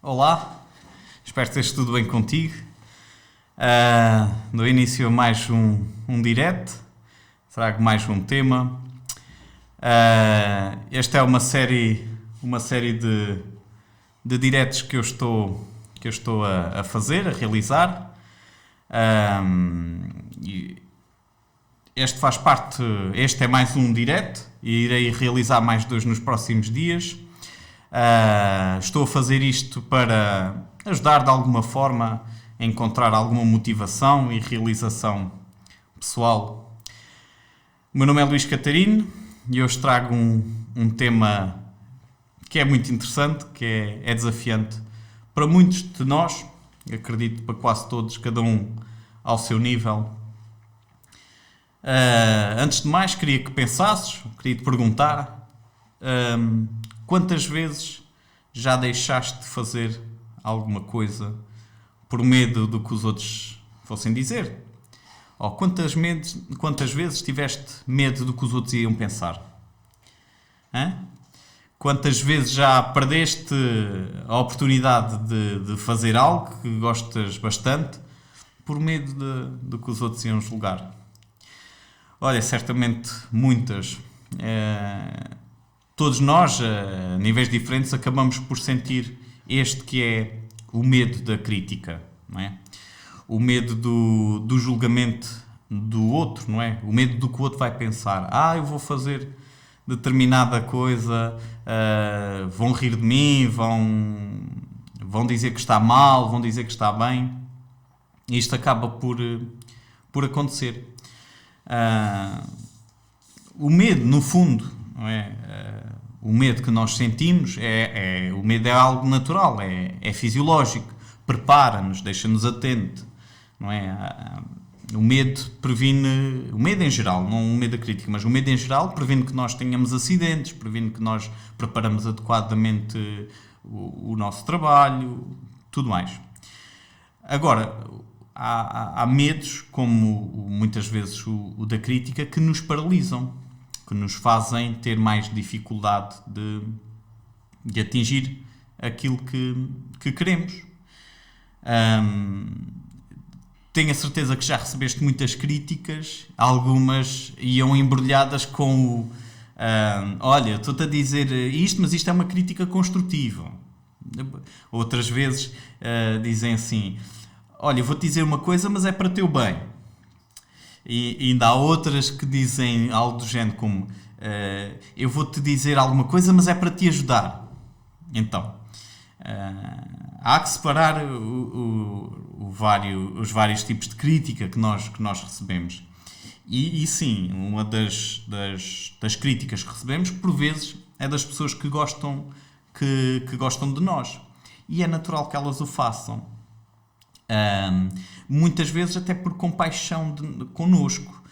Olá, espero que esteja tudo bem contigo. Dou início a mais um direct, trago mais um tema. Esta é uma série de directs que eu estou a fazer, a realizar. E este é mais um direct e irei realizar mais dois nos próximos dias. Estou a fazer isto para ajudar de alguma forma a encontrar alguma motivação e realização pessoal. O meu nome é Luís Catarino e hoje trago um tema que é muito interessante, que é desafiante para muitos de nós, acredito para quase todos, cada um ao seu nível. Antes de mais, queria que pensasses, queria te perguntar quantas vezes já deixaste de fazer alguma coisa por medo do que os outros fossem dizer? Ou quantas vezes tiveste medo do que os outros iam pensar? Quantas vezes já perdeste a oportunidade de fazer algo que gostas bastante por medo do que os outros iam julgar? Olha, certamente muitas. Todos nós, a níveis diferentes, acabamos por sentir este que é o medo da crítica, não é? O medo do julgamento do outro, não é? O medo do que o outro vai pensar. Eu vou fazer determinada coisa, vão rir de mim, vão dizer que está mal, vão dizer que está bem. E isto acaba por acontecer. O medo, no fundo, não é? O medo que nós sentimos o medo é algo natural, é fisiológico, prepara-nos, deixa-nos atento, não é? O medo previne, o medo em geral, não o medo da crítica, mas o medo em geral previne que nós tenhamos acidentes, previne que nós preparamos adequadamente o nosso trabalho, tudo mais. Agora, há medos, como muitas vezes o da crítica, que nos paralisam, que nos fazem ter mais dificuldade de atingir aquilo que queremos. Tenho a certeza que já recebeste muitas críticas, algumas iam embrulhadas com o olha, estou-te a dizer isto, mas isto é uma crítica construtiva. Outras vezes dizem assim, olha, vou-te dizer uma coisa, mas é para teu bem. E ainda há outras que dizem algo do género como eu vou-te dizer alguma coisa, mas é para te ajudar. Então, há que separar os vários tipos de crítica que nós recebemos. E sim, uma das críticas que recebemos, por vezes, é das pessoas que gostam de nós. E é natural que elas o façam. Muitas vezes até por compaixão connosco,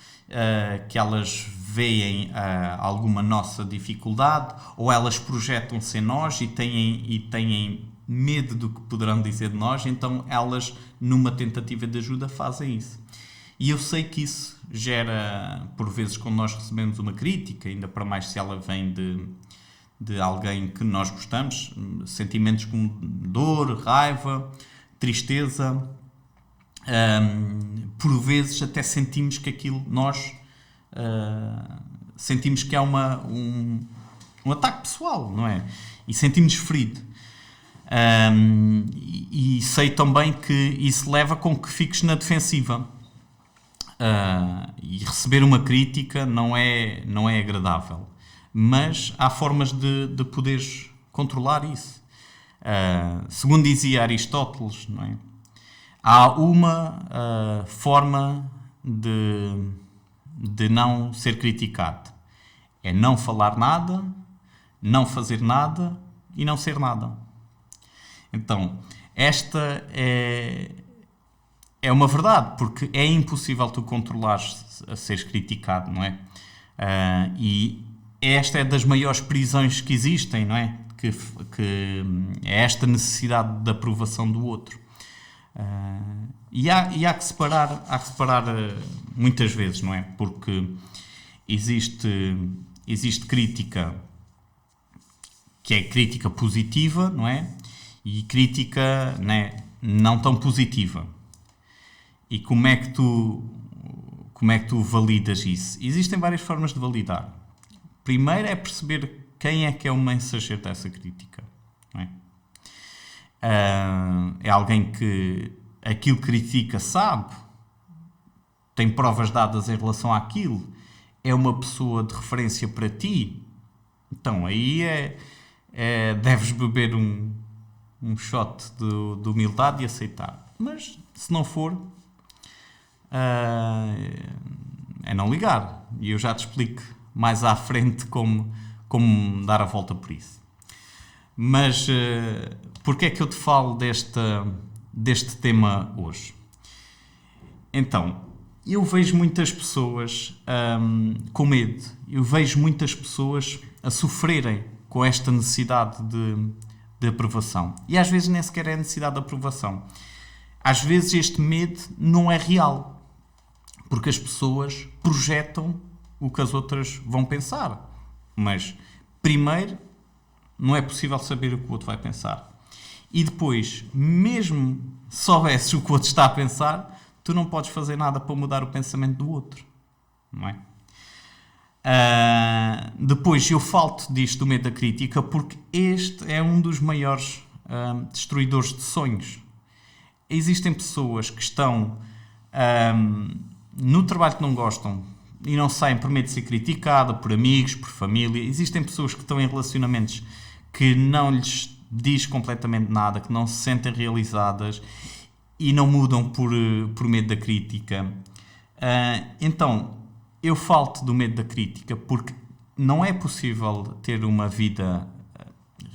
que elas veem alguma nossa dificuldade, ou elas projetam-se em nós e têm medo do que poderão dizer de nós, então elas, numa tentativa de ajuda, fazem isso. E eu sei que isso gera, por vezes, quando nós recebemos uma crítica, ainda para mais se ela vem de alguém que nós gostamos, sentimentos como dor, raiva, tristeza. Por vezes até sentimos que aquilo nós sentimos que é um ataque pessoal, não é? E sentimos ferido. E sei também que isso leva com que fiques na defensiva. E receber uma crítica não é agradável. Mas há formas de poderes controlar isso. Segundo dizia Aristóteles, não é? Há uma forma de não ser criticado. É não falar nada, não fazer nada e não ser nada. Então, esta é uma verdade, porque é impossível tu controlares a seres criticado, não é? E esta é das maiores prisões que existem, não é? Que é esta necessidade de aprovação do outro. E há que separar muitas vezes, não é? Porque existe crítica que é crítica positiva, não é? e crítica, né, não tão positiva. E como é que tu validas isso? Existem várias formas de validar. Primeiro é perceber quem é que é o mensageiro dessa crítica. Não é? É alguém que aquilo que critica sabe, tem provas dadas em relação àquilo, é uma pessoa de referência para ti. Então aí deves beber um shot de humildade e aceitar. Mas se não for, é não ligar. E eu já te explico mais à frente como dar a volta por isso. Mas porquê é que eu te falo deste tema hoje? Então, eu vejo muitas pessoas com medo. Eu vejo muitas pessoas a sofrerem com esta necessidade de aprovação. E às vezes nem sequer é a necessidade de aprovação. Às vezes este medo não é real. Porque as pessoas projetam o que as outras vão pensar. Mas, primeiro, não é possível saber o que o outro vai pensar. E depois, mesmo se soubesses o que o outro está a pensar, tu não podes fazer nada para mudar o pensamento do outro. Não é? Depois, eu falo-te disto do medo da crítica porque este é um dos maiores destruidores de sonhos. Existem pessoas que estão no trabalho que não gostam e não saem por medo de ser criticada por amigos, por família. Existem pessoas que estão em relacionamentos que não lhes diz completamente nada, que não se sentem realizadas e não mudam por medo da crítica. Então, eu falo-te do medo da crítica porque não é possível ter uma vida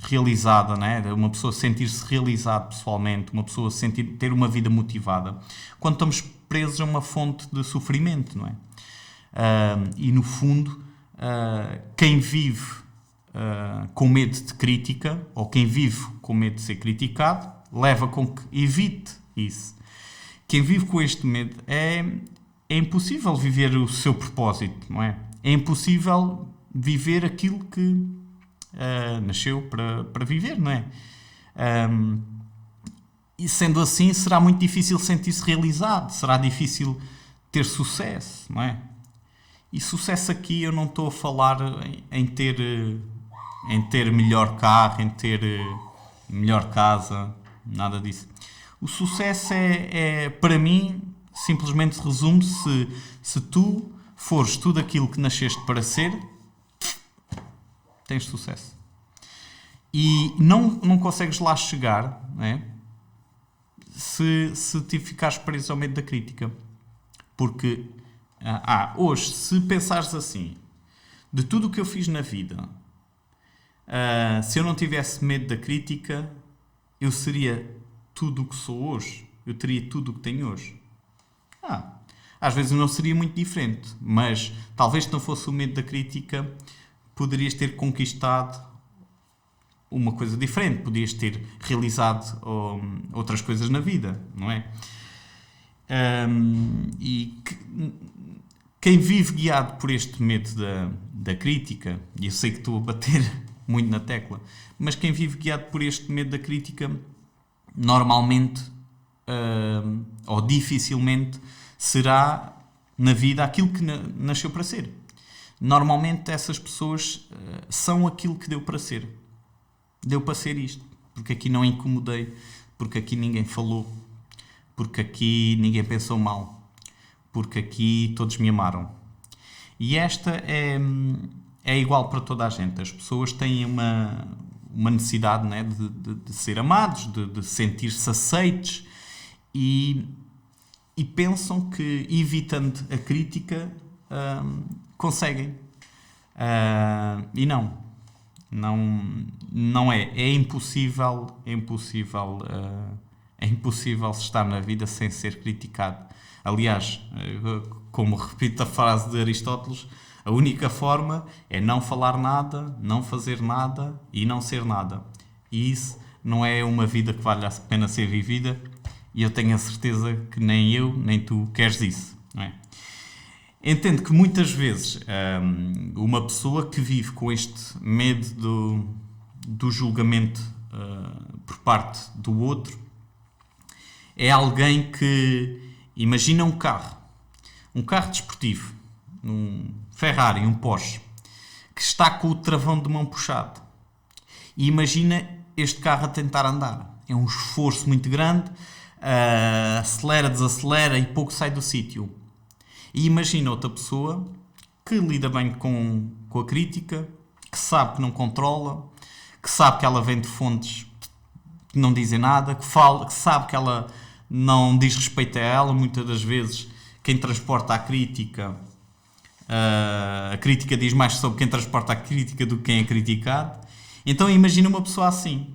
realizada, né? Uma pessoa sentir-se realizada pessoalmente, uma pessoa ter uma vida motivada, quando estamos presos a uma fonte de sofrimento, não é? E no fundo, quem vive com medo de crítica, ou quem vive com medo de ser criticado, leva com que evite isso. Quem vive com este medo é impossível viver o seu propósito, não é? É impossível viver aquilo que nasceu para viver, não é? E sendo assim, será muito difícil sentir-se realizado, será difícil ter sucesso, não é? E sucesso aqui eu não estou a falar em ter melhor carro, em ter melhor casa, nada disso. O sucesso para mim, simplesmente resume-se se tu fores tudo aquilo que nasceste para ser, tens sucesso. E não consegues lá chegar, não é? Se te ficares preso ao medo da crítica. Porque, hoje, se pensares assim, de tudo o que eu fiz na vida, se eu não tivesse medo da crítica, eu seria tudo o que sou hoje. Eu teria tudo o que tenho hoje. Às vezes não seria muito diferente, mas talvez se não fosse o medo da crítica, poderias ter conquistado uma coisa diferente, podias ter realizado outras coisas na vida, não é? E quem vive guiado por este medo da crítica, e eu sei que estou a bater muito na tecla, mas quem vive guiado por este medo da crítica, normalmente ou dificilmente será na vida aquilo que nasceu para ser. Normalmente essas pessoas são aquilo que deu para ser. Deu para ser isto, porque aqui não incomodei, porque aqui ninguém falou, porque aqui ninguém pensou mal, porque aqui todos me amaram. E esta é igual para toda a gente. As pessoas têm uma necessidade, né, de ser amados, de sentir-se aceites e pensam que, evitando a crítica, conseguem. E não é. É impossível estar na vida sem ser criticado. Aliás, como repito a frase de Aristóteles, a única forma é não falar nada, não fazer nada e não ser nada. E isso não é uma vida que vale a pena ser vivida, e eu tenho a certeza que nem eu, nem tu queres isso, não é? Entendo que muitas vezes uma pessoa que vive com este medo do julgamento por parte do outro é alguém que imagina um carro desportivo, um Ferrari, um Porsche, que está com o travão de mão puxado. E imagina este carro a tentar andar. É um esforço muito grande, acelera, desacelera e pouco sai do sítio. E imagina outra pessoa que lida bem com a crítica, que sabe que não controla, que sabe que ela vem de fontes que não dizem nada, que sabe que ela não diz respeito a ela. Muitas das vezes quem transporta a crítica diz mais sobre quem transporta a crítica do que quem é criticado. Então imagina uma pessoa assim,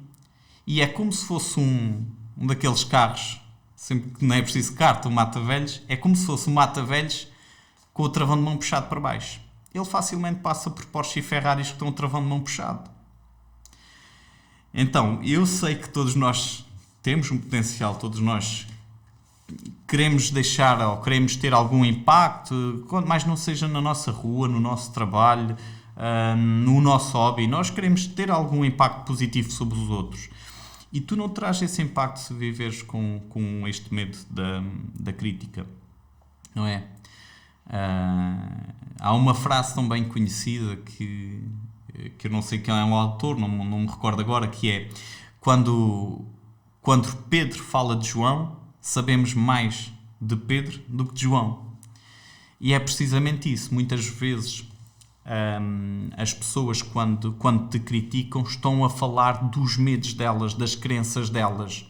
e é como se fosse um daqueles carros, sempre que não é preciso carta, um mata-velhos, é como se fosse um mata-velhos com o travão de mão puxado para baixo. Ele facilmente passa por Porsche e Ferraris que estão o travão de mão puxado. Então, eu sei que todos nós temos um potencial, todos nós queremos deixar ou queremos ter algum impacto, quanto mais não seja na nossa rua, no nosso trabalho, no nosso hobby. Nós queremos ter algum impacto positivo sobre os outros. E tu não terás esse impacto se viveres com este medo da crítica, não é? Há uma frase tão bem conhecida que eu não sei quem é o autor, não me recordo agora, que é: quando Pedro fala de João, sabemos mais de Pedro do que de João. E é precisamente isso. Muitas vezes as pessoas, quando te criticam, estão a falar dos medos delas, das crenças delas,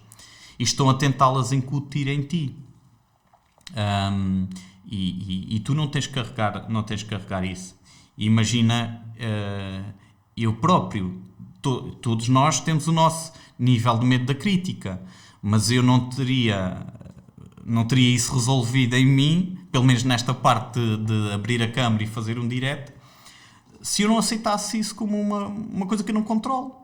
e estão a tentá-las incutir em ti. E tu não tens que carregar isso. Imagina, eu próprio, todos nós temos o nosso nível de medo da crítica, mas eu não teria isso resolvido em mim, pelo menos nesta parte de abrir a câmara e fazer um direct, se eu não aceitasse isso como uma coisa que eu não controlo.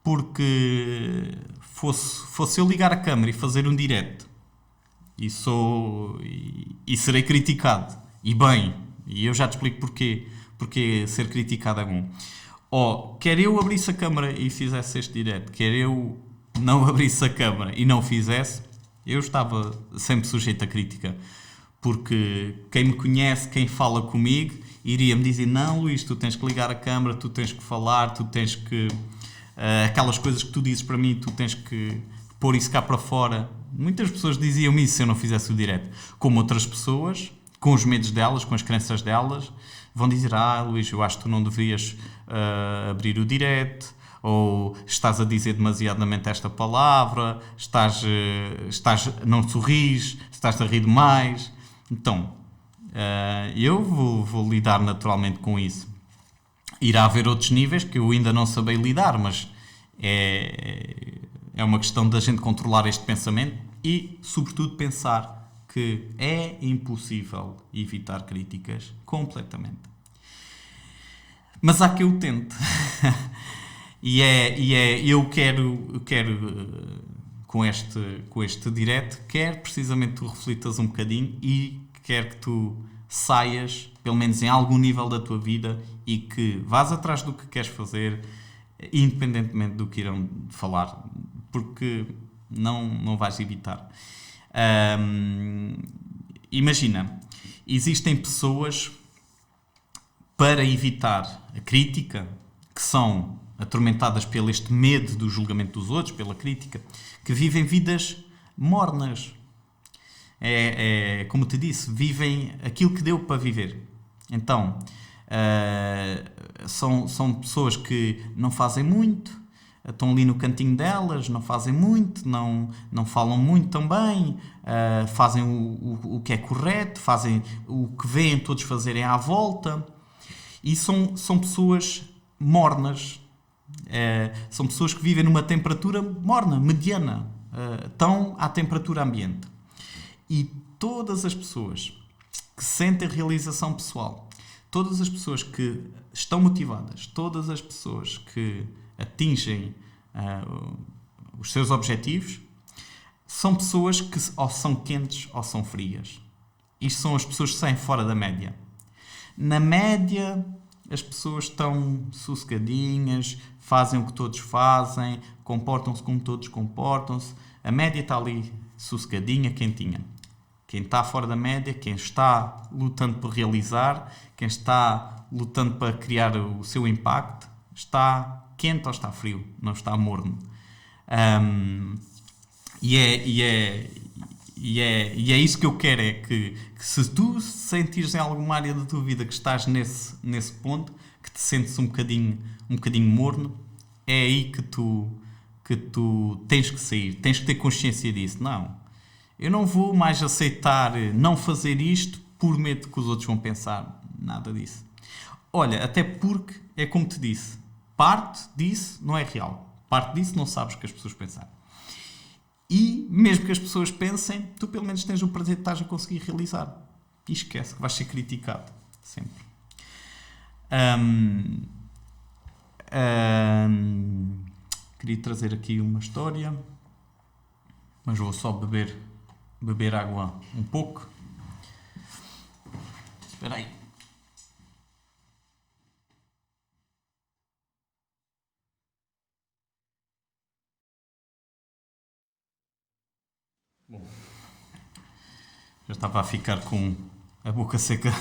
Porque fosse eu ligar a câmara e fazer um direct e serei criticado, e bem, e eu já te explico porque ser criticado é bom. Ou quer eu abrisse a câmara e fizesse este direct, quer eu não abrisse a câmara e não fizesse, eu estava sempre sujeito a crítica, porque quem me conhece, quem fala comigo, iria-me dizer: não, Luís, tu tens que ligar a câmara, tu tens que falar, tu tens que aquelas coisas que tu dizes para mim, tu tens que pôr isso cá para fora. Muitas pessoas diziam isso se eu não fizesse o direct. Como outras pessoas, com os medos delas, com as crenças delas, vão dizer: Luís, eu acho que tu não devias abrir o direct, ou estás a dizer demasiadamente esta palavra, não sorris, estás a rir demais. Então, eu vou lidar naturalmente com isso. Irá haver outros níveis que eu ainda não sabei lidar, mas é uma questão da gente controlar este pensamento e, sobretudo, pensar que é impossível evitar críticas completamente. Mas há que eu tente. Eu quero com este direct, quero precisamente que tu reflitas um bocadinho e quero que tu saias, pelo menos em algum nível da tua vida, e que vás atrás do que queres fazer, independentemente do que irão falar, porque não vais evitar. Imagina, existem pessoas, para evitar a crítica, que são atormentadas pelo este medo do julgamento dos outros, pela crítica, que vivem vidas mornas. Como te disse, vivem aquilo que deu para viver. Então, são pessoas que não fazem muito, estão ali no cantinho delas, não fazem muito, não falam muito também, fazem o que é correto, fazem o que veem todos fazerem à volta, e são pessoas mornas. São pessoas que vivem numa temperatura morna, mediana, estão à temperatura ambiente. E todas as pessoas que sentem realização pessoal, todas as pessoas que estão motivadas, todas as pessoas que atingem os seus objetivos, são pessoas que ou são quentes ou são frias. Isto são as pessoas que saem fora da média. Na média, as pessoas estão sossegadinhas, fazem o que todos fazem, comportam-se como todos comportam-se. A média está ali sossegadinha, quentinha. Quem está fora da média, quem está lutando por realizar, quem está lutando para criar o seu impacto, está quente ou está frio, não está morno. Um, e, é, e, é, e é isso que eu quero, é que se tu sentires em alguma área da tua vida que estás nesse ponto, que te sentes um bocadinho morno, é aí que tu tens que sair, tens que ter consciência disso. Não, eu não vou mais aceitar não fazer isto por medo que os outros vão pensar. Nada disso. Olha, até porque, é como te disse, parte disso não é real. Parte disso não sabes o que as pessoas pensaram. E, mesmo que as pessoas pensem, tu pelo menos tens o prazer de estás a conseguir realizar. E esquece que vais ser criticado. Sempre. Queria trazer aqui uma história, mas vou só beber água um pouco. Espera aí. Bom, já estava a ficar com a boca seca.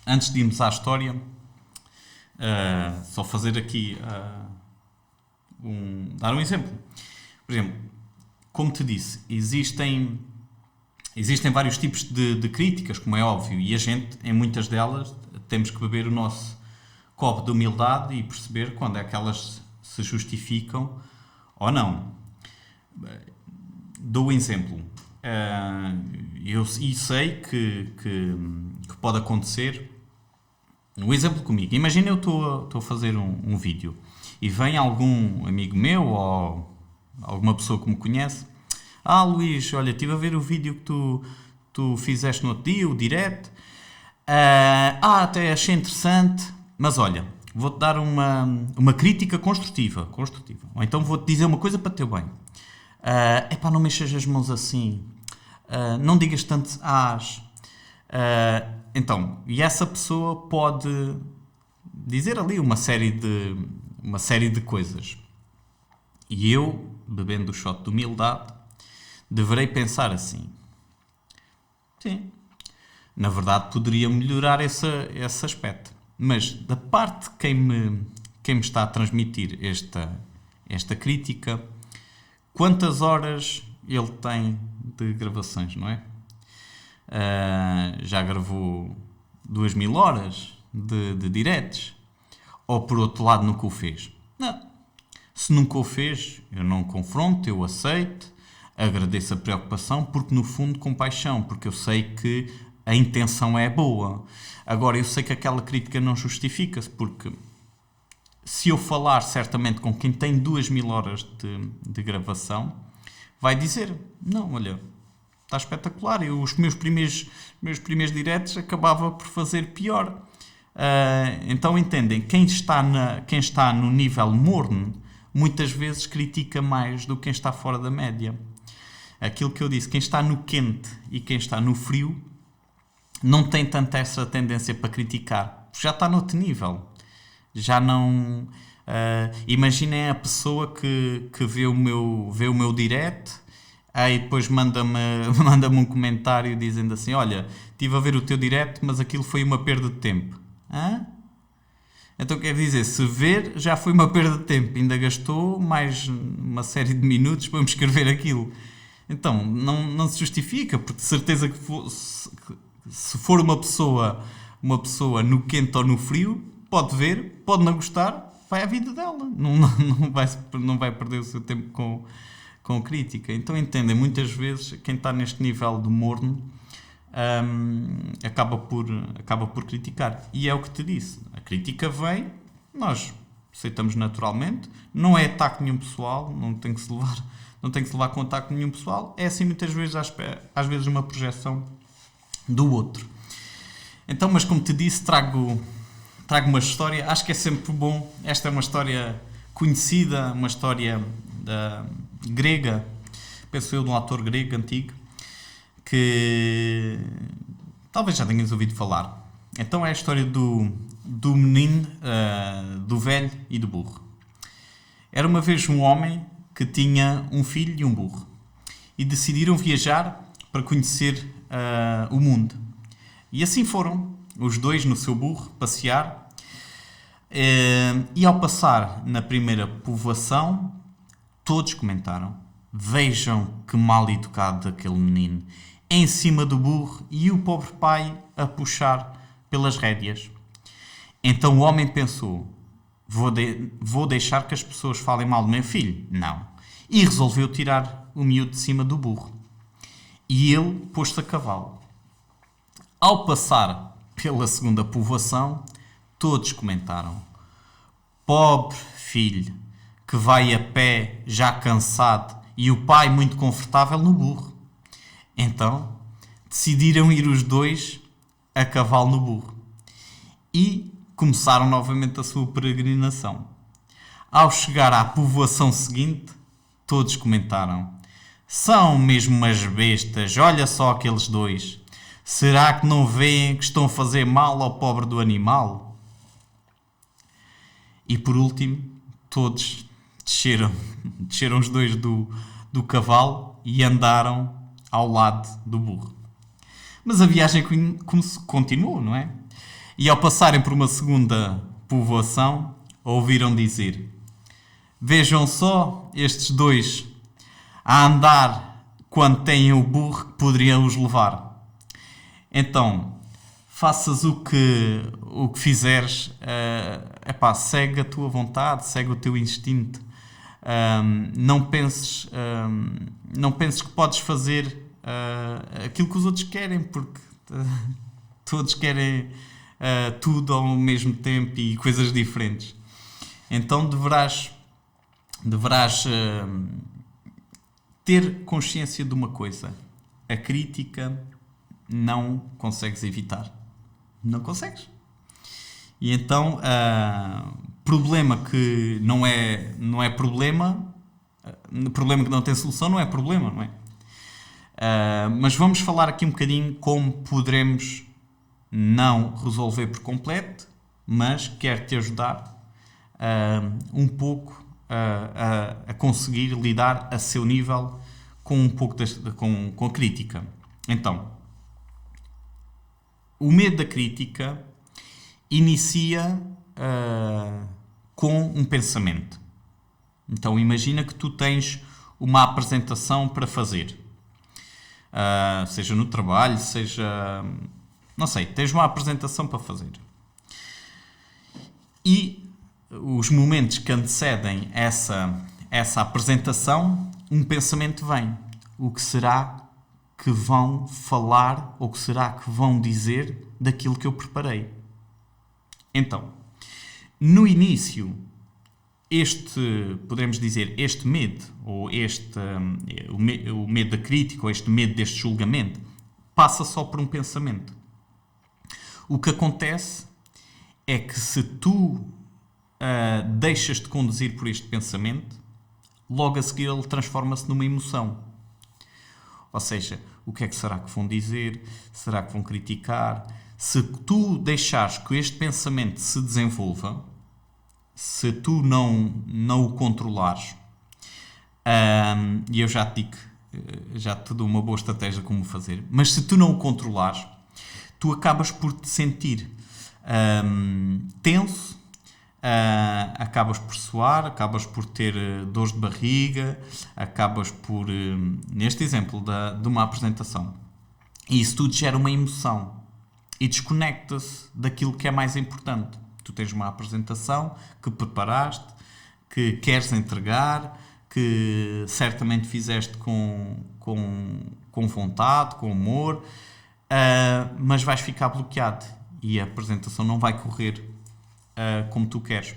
Antes de irmos à história, só fazer aqui dar um exemplo. Por exemplo, como te disse, existem vários tipos de críticas, como é óbvio, e a gente, em muitas delas, temos que beber o nosso copo de humildade e perceber quando é que elas se justificam ou não. Dou um exemplo. Eu sei que pode acontecer. Um exemplo comigo. Imagina eu estou a fazer um vídeo e vem algum amigo meu ou alguma pessoa que me conhece. Luís, olha, estive a ver o vídeo que tu fizeste no outro dia, o direct. Até achei interessante, mas olha, vou-te dar uma crítica construtiva. Ou então vou-te dizer uma coisa para teu bem. Não mexas as mãos assim. Não digas tanto e essa pessoa pode dizer ali uma série de coisas. E eu, bebendo o shot de humildade, deverei pensar assim. Sim, na verdade poderia melhorar esse aspecto. Mas da parte de quem me está a transmitir esta crítica, quantas horas ele tem de gravações, não é? Já gravou 2000 horas de directs? Ou por outro lado nunca o fez? Não. Se nunca o fez, eu não confronto, eu aceito, agradeço a preocupação, porque no fundo compaixão, porque eu sei que a intenção é boa. Agora, eu sei que aquela crítica não justifica-se, porque se eu falar certamente com quem tem 2000 horas de gravação, vai dizer, não, olha, está espetacular, os meus primeiros directs acabava por fazer pior. Então entendem, quem está no nível morno, muitas vezes critica mais do que quem está fora da média. Aquilo que eu disse, quem está no quente e quem está no frio, não tem tanta essa tendência para criticar, já está noutro nível. Já não... imaginem a pessoa que vê o meu direct, aí depois manda-me um comentário dizendo assim, olha, estive a ver o teu direct, mas aquilo foi uma perda de tempo. Então quer dizer, se ver, já foi uma perda de tempo, ainda gastou mais uma série de minutos para me escrever aquilo. Então, não se justifica, porque de certeza que se for uma pessoa no quente ou no frio, pode ver, pode não gostar, vai à vida dela. Não vai perder o seu tempo com crítica. Então entendem, muitas vezes quem está neste nível de morno acaba por criticar. E é o que te disse. A crítica vem, nós aceitamos naturalmente, não é ataque nenhum pessoal, não tem que se levar com ataque nenhum pessoal, é assim muitas vezes às vezes uma projeção do outro. Então, mas como te disse, trago uma história, acho que é sempre bom. Esta é uma história conhecida, uma história grega, penso eu, de um autor grego antigo, que talvez já tenhas ouvido falar. Então é a história do menino, do velho e do burro. Era uma vez um homem que tinha um filho e um burro. E decidiram viajar para conhecer o mundo. E assim foram, os dois no seu burro, passear. E ao passar na primeira povoação, todos comentaram: vejam que mal educado aquele menino, em cima do burro e o pobre pai a puxar pelas rédeas. Então o homem pensou: vou deixar que as pessoas falem mal do meu filho? Não. E resolveu tirar o miúdo de cima do burro. E ele pôs-se a cavalo. Ao passar pela segunda povoação, todos comentaram: pobre filho, que vai a pé, já cansado, e o pai muito confortável no burro. Então, decidiram ir os dois a cavalo no burro. E começaram novamente a sua peregrinação. Ao chegar à povoação seguinte, todos comentaram: são mesmo umas bestas, olha só aqueles dois. Será que não veem que estão a fazer mal ao pobre do animal? E por último, todos desceram os dois do cavalo e andaram ao lado do burro. Mas a viagem continuou, não é? E ao passarem por uma segunda povoação, ouviram dizer: vejam só estes dois a andar quando têm o burro que poderiam os levar. Então, faças o que fizeres, segue a tua vontade, segue o teu instinto. Não penses que podes fazer aquilo que os outros querem, porque todos querem tudo ao mesmo tempo e coisas diferentes. Então deverás ter consciência de uma coisa: a crítica não consegues evitar. Não consegues. E então, problema que não é problema, problema que não tem solução não é problema, não é? Mas vamos falar aqui um bocadinho como poderemos não resolver por completo, mas quero-te ajudar um pouco a conseguir lidar a seu nível com um pouco com a crítica. Então, o medo da crítica inicia com um pensamento. Então imagina que tu tens uma apresentação para fazer. Seja no trabalho, seja... não sei, tens uma apresentação para fazer. E os momentos que antecedem essa apresentação, um pensamento vem. O que será que vão falar ou que será que vão dizer daquilo que eu preparei? Então, no início, podemos dizer, este medo, ou o medo da crítica, ou este medo deste julgamento, passa só por um pensamento. O que acontece é que se tu deixas-te conduzir por este pensamento, logo a seguir ele transforma-se numa emoção. Ou seja, o que é que será que vão dizer? Será que vão criticar? Se tu deixares que este pensamento se desenvolva, se tu não o controlares, e eu já te digo, já te dou uma boa estratégia como fazer, mas se tu não o controlares, tu acabas por te sentir tenso, acabas por suar, acabas por ter dores de barriga, acabas por, neste exemplo de uma apresentação, e isso tudo gera uma emoção e desconecta-se daquilo que é mais importante. Tu tens uma apresentação que preparaste, que queres entregar, que certamente fizeste com vontade, com amor, mas vais ficar bloqueado e a apresentação não vai correr como tu queres.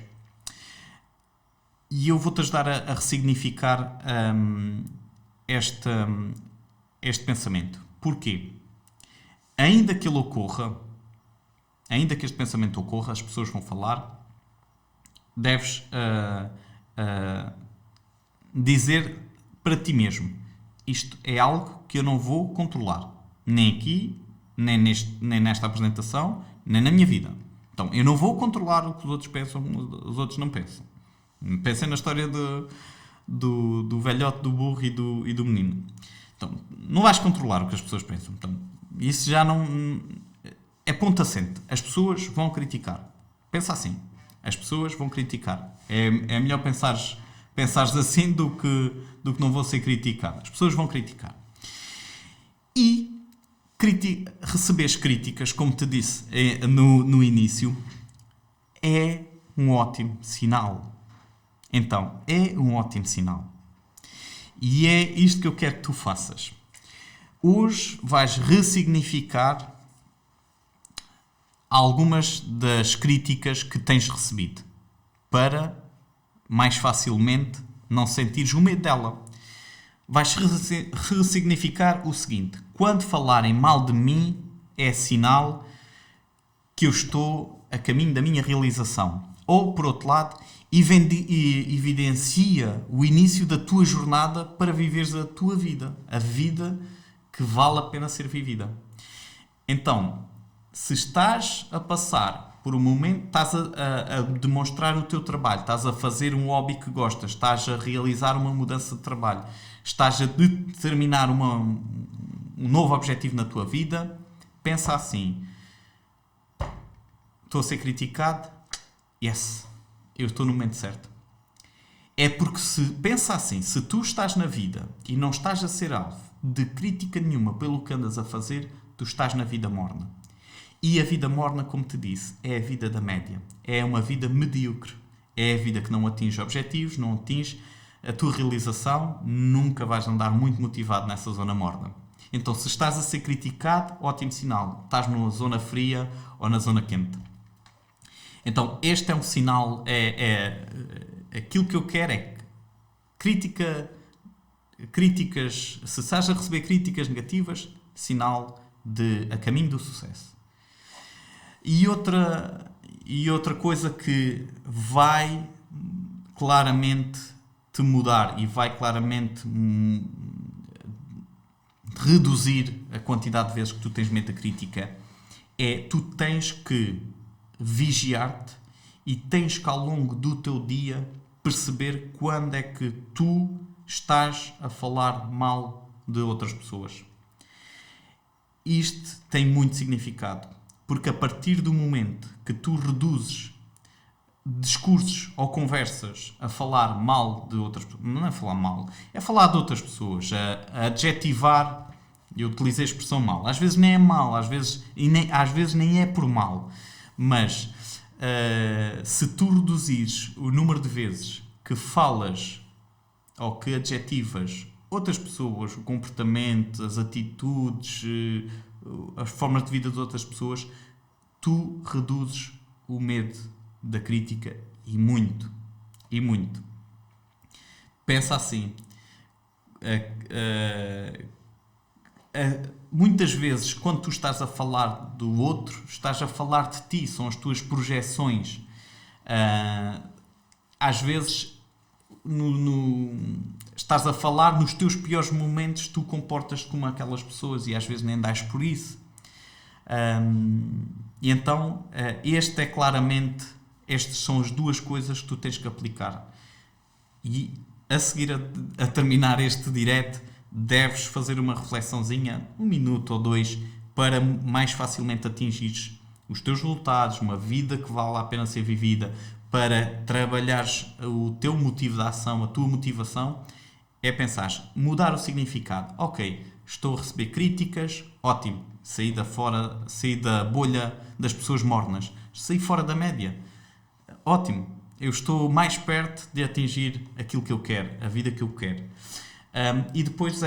E eu vou-te ajudar a ressignificar este pensamento. Porquê? Ainda que ele ocorra, ainda que este pensamento ocorra, as pessoas vão falar, deves dizer para ti mesmo: isto é algo que eu não vou controlar, nem aqui, nem nesta apresentação, nem na minha vida. Então, eu não vou controlar o que os outros pensam, os outros não pensam. Pensem na história do velhote, do burro e do menino. Então, não vais controlar o que as pessoas pensam. Então, isso já não... É ponto assente. As pessoas vão criticar. Pensa assim. As pessoas vão criticar. É melhor pensares assim do que não vou ser criticado. As pessoas vão criticar. E receberes críticas, como te disse no início, é um ótimo sinal. Então, é um ótimo sinal. E é isto que eu quero que tu faças. Hoje vais ressignificar algumas das críticas que tens recebido para mais facilmente não sentires o medo dela. Vais ressignificar o seguinte: quando falarem mal de mim, é sinal que eu estou a caminho da minha realização. Ou, por outro lado, evidencia o início da tua jornada para viveres a tua vida. A vida que vale a pena ser vivida. Então, se estás a passar por um momento, estás a demonstrar o teu trabalho, estás a fazer um hobby que gostas, estás a realizar uma mudança de trabalho, estás a determinar um novo objetivo na tua vida, pensa assim: estou a ser criticado? Yes, eu estou no momento certo. É porque pensa assim, se tu estás na vida e não estás a ser alvo de crítica nenhuma pelo que andas a fazer, tu estás na vida morna. E a vida morna, como te disse, é a vida da média. É uma vida medíocre. É a vida que não atinge objetivos, não atinge a tua realização, nunca vais andar muito motivado nessa zona morna. Então, se estás a ser criticado, ótimo sinal. Estás numa zona fria ou na zona quente. Então, este é um sinal, aquilo que eu quero é críticas, se estás a receber críticas negativas, sinal de a caminho do sucesso. E outra coisa que vai claramente te mudar e vai claramente reduzir a quantidade de vezes que tu tens medo da crítica é tu tens que vigiar-te e tens que ao longo do teu dia perceber quando é que tu estás a falar mal de outras pessoas. Isto tem muito significado, porque a partir do momento que tu reduzes discursos ou conversas a falar mal de outras pessoas, não é falar mal, é falar de outras pessoas, a adjetivar, eu utilizei a expressão mal, às vezes nem é mal, às vezes nem é por mal, mas se tu reduzires o número de vezes que falas ou que adjetivas outras pessoas, o comportamento, as atitudes, as formas de vida de outras pessoas, tu reduzes o medo da crítica e muito. E muito. Pensa assim. Muitas vezes, quando tu estás a falar do outro, estás a falar de ti, são as tuas projeções. Às vezes, estás a falar nos teus piores momentos, tu comportas-te como aquelas pessoas e às vezes nem dás por isso. E então, estas são as duas coisas que tu tens que aplicar. E a seguir a terminar este direto, deves fazer uma reflexãozinha, 1 minuto ou 2, para mais facilmente atingires os teus resultados, uma vida que vale a pena ser vivida, para trabalhares o teu motivo de ação, a tua motivação, é pensar, mudar o significado. Ok, estou a receber críticas, ótimo, saí da bolha das pessoas mornas, saí fora da média, ótimo, eu estou mais perto de atingir aquilo que eu quero, a vida que eu quero. E depois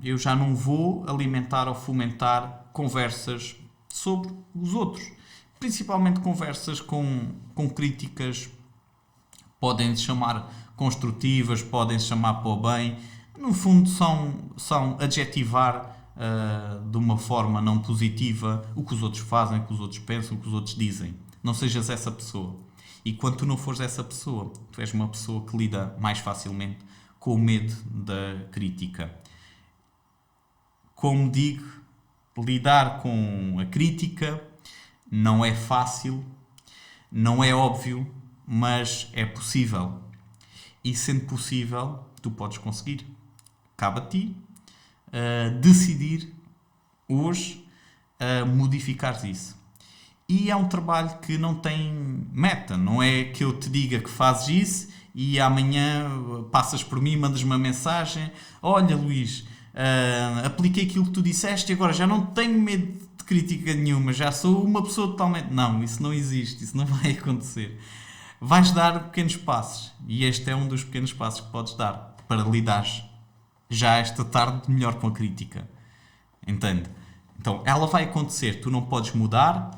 eu já não vou alimentar ou fomentar conversas sobre os outros. Principalmente conversas com críticas, podem-se chamar construtivas, podem-se chamar para o bem. No fundo são adjetivar de uma forma não positiva o que os outros fazem, o que os outros pensam, o que os outros dizem. Não sejas essa pessoa. E quando tu não fores essa pessoa, tu és uma pessoa que lida mais facilmente com o medo da crítica. Como digo, lidar com a crítica não é fácil, não é óbvio, mas é possível. E sendo possível, tu podes conseguir. Cabe a ti decidir hoje modificares isso. E é um trabalho que não tem meta. Não é que eu te diga que fazes isso e amanhã passas por mim, mandas uma mensagem: olha, Luís, apliquei aquilo que tu disseste e agora já não tenho medo de crítica nenhuma, já sou uma pessoa totalmente... Não, isso não existe, isso não vai acontecer. Vais dar pequenos passos e este é um dos pequenos passos que podes dar para lidares já esta tarde melhor com a crítica. Entende? Então, ela vai acontecer, tu não podes mudar.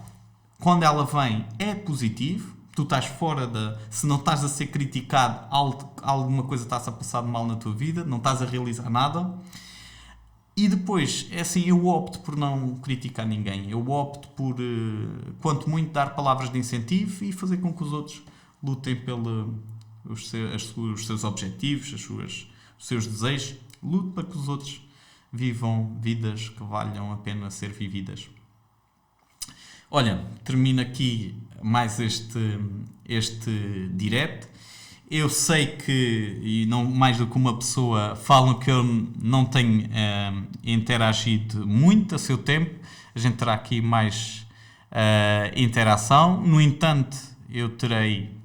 Quando ela vem, é positivo. Tu estás fora da... Se não estás a ser criticado, alguma coisa está-se a passar de mal na tua vida, não estás a realizar nada. E depois, é assim, eu opto por não criticar ninguém. Eu opto por, quanto muito, dar palavras de incentivo e fazer com que os outros lutem pelos seus objetivos, os seus desejos. Lute para que os outros vivam vidas que valham a pena ser vividas. Olha, termino aqui mais este direct. Eu sei que, e não mais do que uma pessoa, falam que eu não tenho interagido muito a seu tempo. A gente terá aqui mais interação. No entanto, eu terei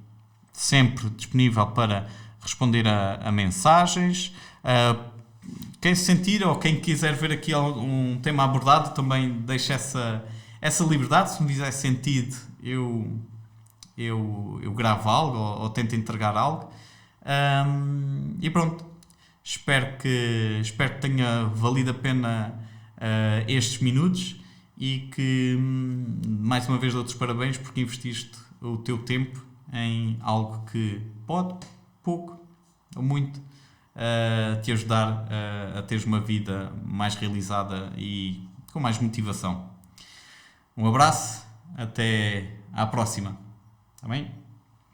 sempre disponível para responder a mensagens. Quem se sentir ou quem quiser ver aqui um tema abordado, também deixe essa liberdade. Se me fizer sentido, eu gravo algo ou tento entregar algo. E pronto. Espero que tenha valido a pena estes minutos e que, mais uma vez, dou-te os parabéns porque investiste o teu tempo em algo que pode, pouco ou muito, te ajudar a teres uma vida mais realizada e com mais motivação. Um abraço, até à próxima. Está bem?